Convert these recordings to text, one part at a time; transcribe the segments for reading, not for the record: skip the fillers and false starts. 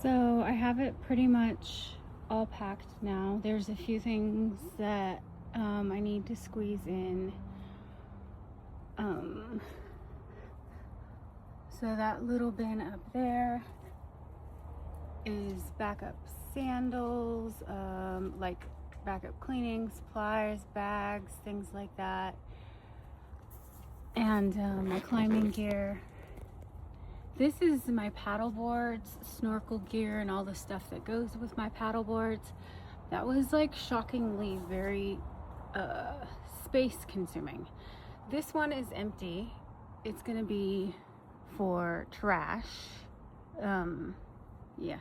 So I have it pretty much all packed now. There's a few things that I need to squeeze in. So that little bin up there is backup sandals, like backup cleaning supplies, bags, things like that, and my climbing gear. This is my paddle boards, snorkel gear, and all the stuff that goes with my paddle boards. That was like shockingly very space consuming. This one is empty. It's gonna be for trash. Yeah,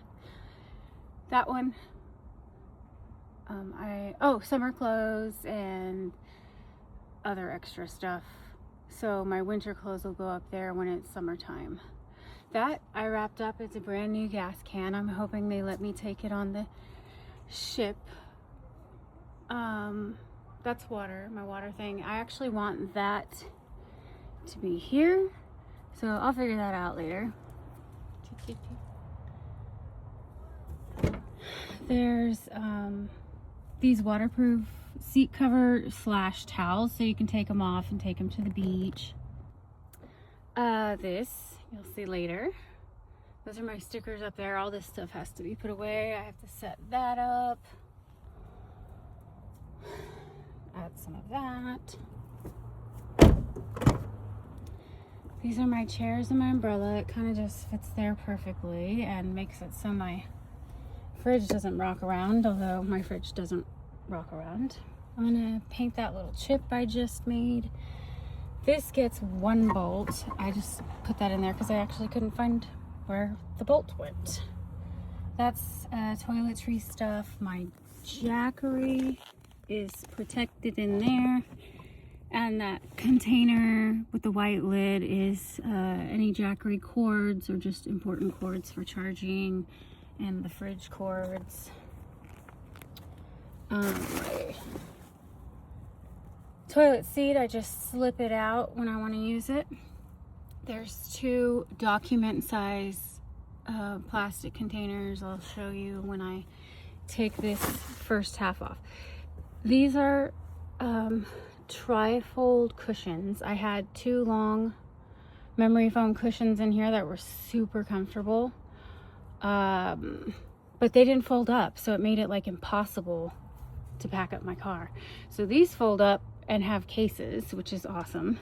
that one. Summer clothes and other extra stuff. So my winter clothes will go up there when it's summertime. That I wrapped up. It's a brand new gas can. I'm hoping they let me take it on the ship. That's water, my water thing. I actually want that to be here, so I'll figure that out later. There's these waterproof seat cover / towels, so you can take them off and take them to the beach. This you'll see later. Those are my stickers up there. All this stuff has to be put away. I have to set that up. Add some of that. These are my chairs and my umbrella. It kind of just fits there perfectly and makes it so my fridge doesn't rock around, although my fridge doesn't rock around. I'm gonna paint that little chip I just made. This gets one bolt. I just put that in there because I actually couldn't find where the bolt went. That's toiletry stuff. My jackery is protected in there. And that container with the white lid is any jackery cords or just important cords for charging, and the fridge cords. My toilet seat, I just slip it out when I want to use it. There's 2 document size plastic containers. I'll show you when I take this first half off. These are tri-fold cushions. I had 2 long memory foam cushions in here that were super comfortable, but they didn't fold up, so it made it like impossible to pack up my car. So these fold up and have cases, which is awesome,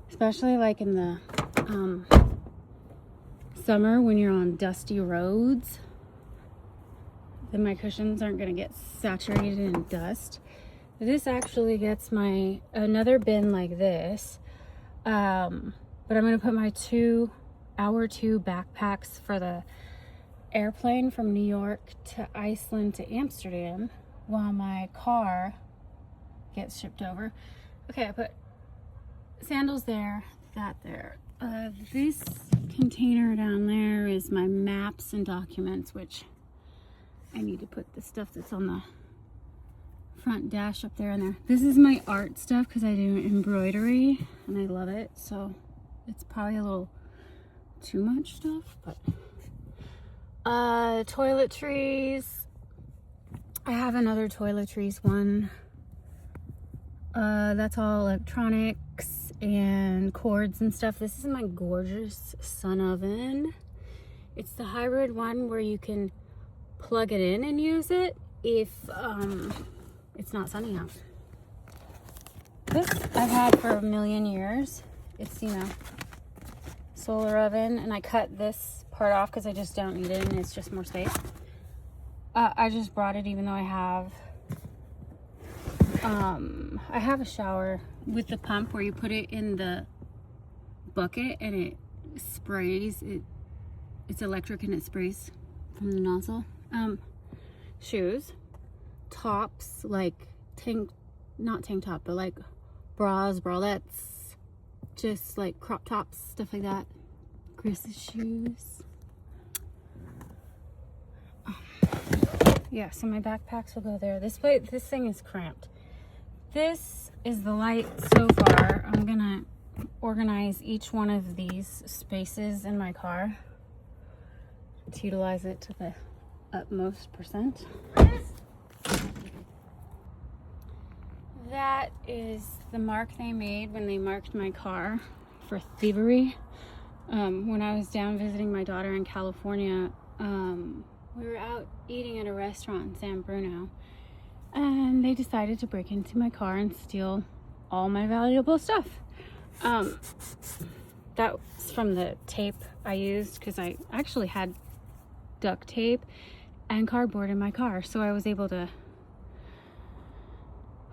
especially like in the summer when you're on dusty roads. Then my cushions aren't going to get saturated in dust. This actually gets my another bin like this, but I'm going to put my 2 backpacks for the airplane from New York to Iceland to Amsterdam while my car gets shipped over. Okay, I put sandals there, that there. This container down there is my maps and documents, which I need to put the stuff that's on the front dash up there and there. This is my art stuff because I do embroidery and I love it, so it's probably a little too much stuff, but toiletries. I have another toiletries one. That's all electronics and cords and stuff. This is my gorgeous sun oven. It's the hybrid one where you can plug it in and use it if it's not sunny out. This I've had for a million years. It's, you know, solar oven, and I cut this part off because I just don't need it and it's just more space. I just brought it even though I have a shower with the pump where you put it in the bucket and it sprays. It's electric and it sprays from the nozzle. Shoes, tops, like not tank top, but like bras, bralettes, just like crop tops, stuff like that. Chris's shoes. Yeah, so my backpacks will go there. This thing is cramped. This is the light so far. I'm gonna organize each one of these spaces in my car. to utilize it to the utmost percent. That is the mark they made when they marked my car for thievery. When I was down visiting my daughter in California, we were out eating at a restaurant in San Bruno, and they decided to break into my car and steal all my valuable stuff. That was from the tape I used, because I actually had duct tape and cardboard in my car, so I was able to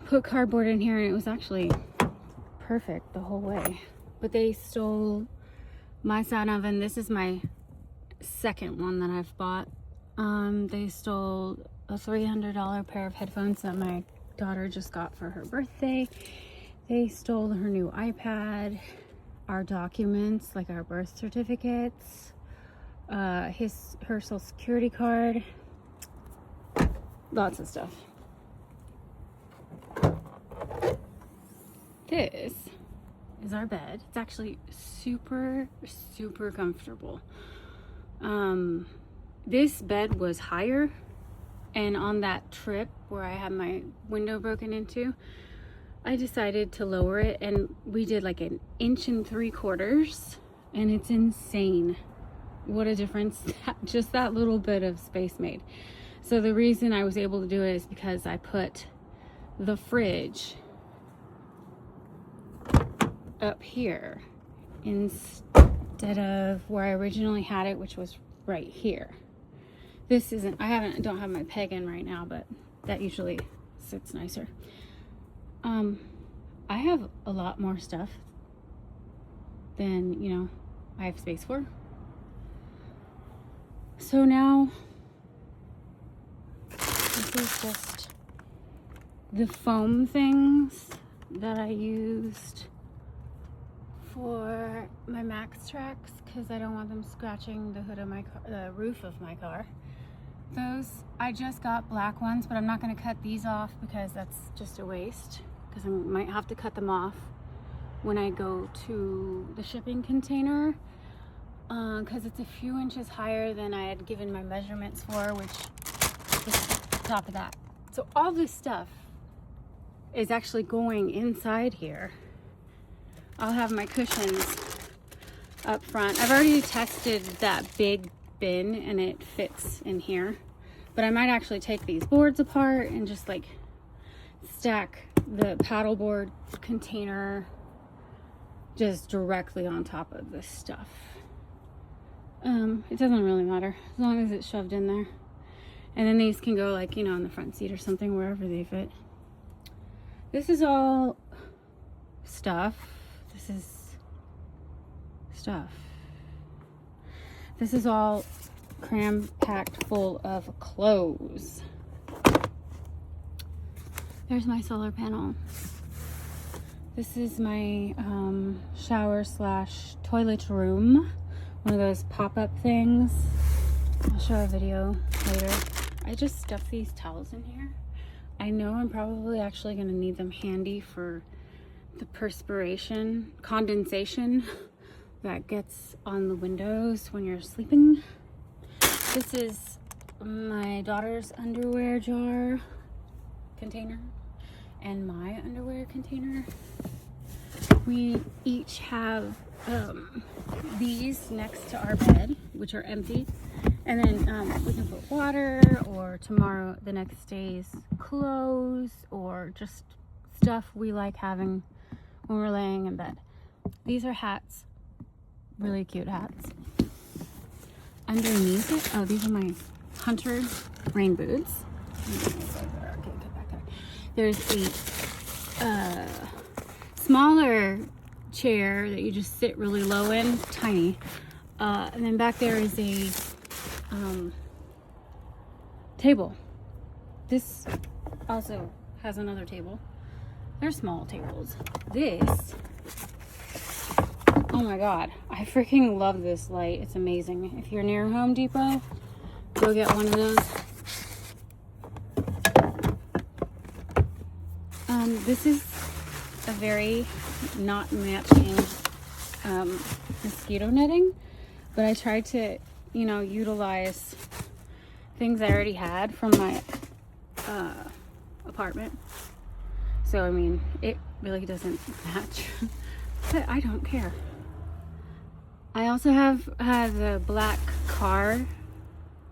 put cardboard in here, and it was actually perfect the whole way. But they stole my sound oven. This is my second one that I've bought. They stole a $300 pair of headphones that my daughter just got for her birthday. They stole her new iPad, our documents, like our birth certificates, her social security card, lots of stuff. This is our bed. It's actually super, super comfortable. This bed was higher, and on that trip where I had my window broken into, I decided to lower it, and we did like 1 3/4 inches, and it's insane what a difference just that little bit of space made. So the reason I was able to do it is because I put the fridge up here instead of where I originally had it, which was right here. This isn't, don't have my peg in right now, but that usually sits nicer. I have a lot more stuff than, I have space for. So now this is just the foam things that I used for my Max tracks, because I don't want them scratching the hood of my car, the roof of my car. Those, I just got black ones, but I'm not going to cut these off because that's just a waste, because I might have to cut them off when I go to the shipping container, because it's a few inches higher than I had given my measurements for, which is the top of that. So all this stuff is actually going inside here. I'll have my cushions up front. I've already tested that big bin and it fits in here, but I might actually take these boards apart and just like stack the paddleboard container just directly on top of this stuff. It doesn't really matter as long as it's shoved in there. And then these can go like, on the front seat or something, wherever they fit. This is all stuff. This is stuff. This is all cram-packed full of clothes. There's my solar panel. This is my shower / toilet room. One of those pop-up things. I'll show a video later. I just stuffed these towels in here. I know I'm probably actually going to need them handy for the perspiration, condensation that gets on the windows when you're sleeping. This is my daughter's underwear jar container and my underwear container. We each have these next to our bed, which are empty, and then we can put water or the next day's clothes or just stuff we like having when we're laying in bed. These are hats, really cute hats. Underneath it, oh, these are my hunter rain boots. There's a smaller chair that you just sit really low in, tiny. And then back there is a table. This also has another table. They're small tables. This, oh my god, I freaking love this light. It's amazing. If you're near Home Depot, go get one of those. This is a very not matching mosquito netting, but I tried to you know, utilize things I already had from my apartment. So, I mean, it really doesn't match, but I don't care. I also have the black car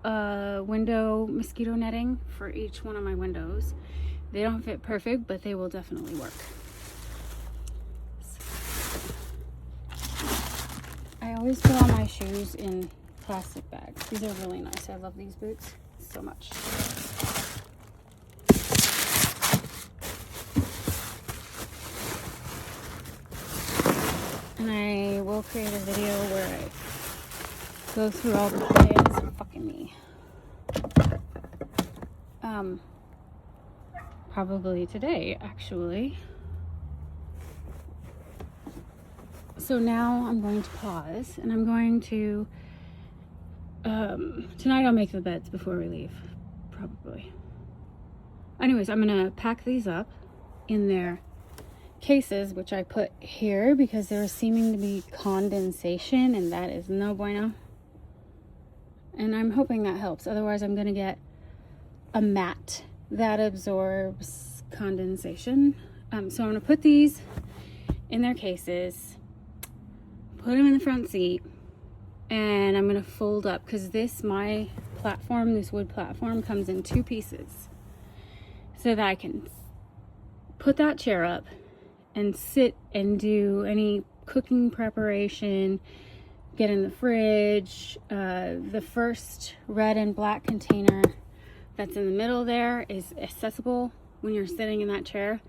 window mosquito netting for each one of my windows. They don't fit perfect, but they will definitely work. I always put on my shoes in plastic bags. These are really nice. I love these boots so much. And I will create a video where I go through all the things. Fucking me. Probably today, actually. So now I'm going to pause, and I'm going to, tonight I'll make the beds before we leave, probably. Anyways, I'm gonna pack these up in their cases, which I put here because there was seeming to be condensation, and that is no bueno. And I'm hoping that helps. Otherwise, I'm gonna get a mat that absorbs condensation. So I'm gonna put these in their cases, put them in the front seat, and I'm gonna fold up, because my platform, this wood platform, comes in 2 pieces, so that I can put that chair up and sit and do any cooking preparation, get in the fridge. The first red and black container that's in the middle there is accessible when you're sitting in that chair.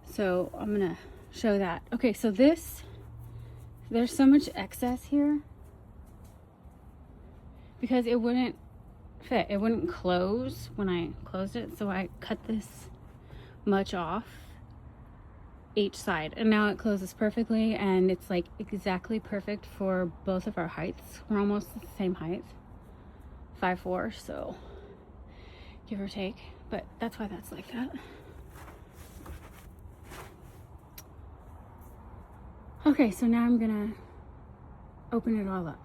So I'm gonna show that. Okay, so there's so much excess here because it wouldn't fit. It wouldn't close when I closed it. So I cut this much off each side, and now it closes perfectly, and it's like exactly perfect for both of our heights. We're almost the same height, 5'4", so give or take, but that's why that's like that. Okay, so now I'm gonna open it all up.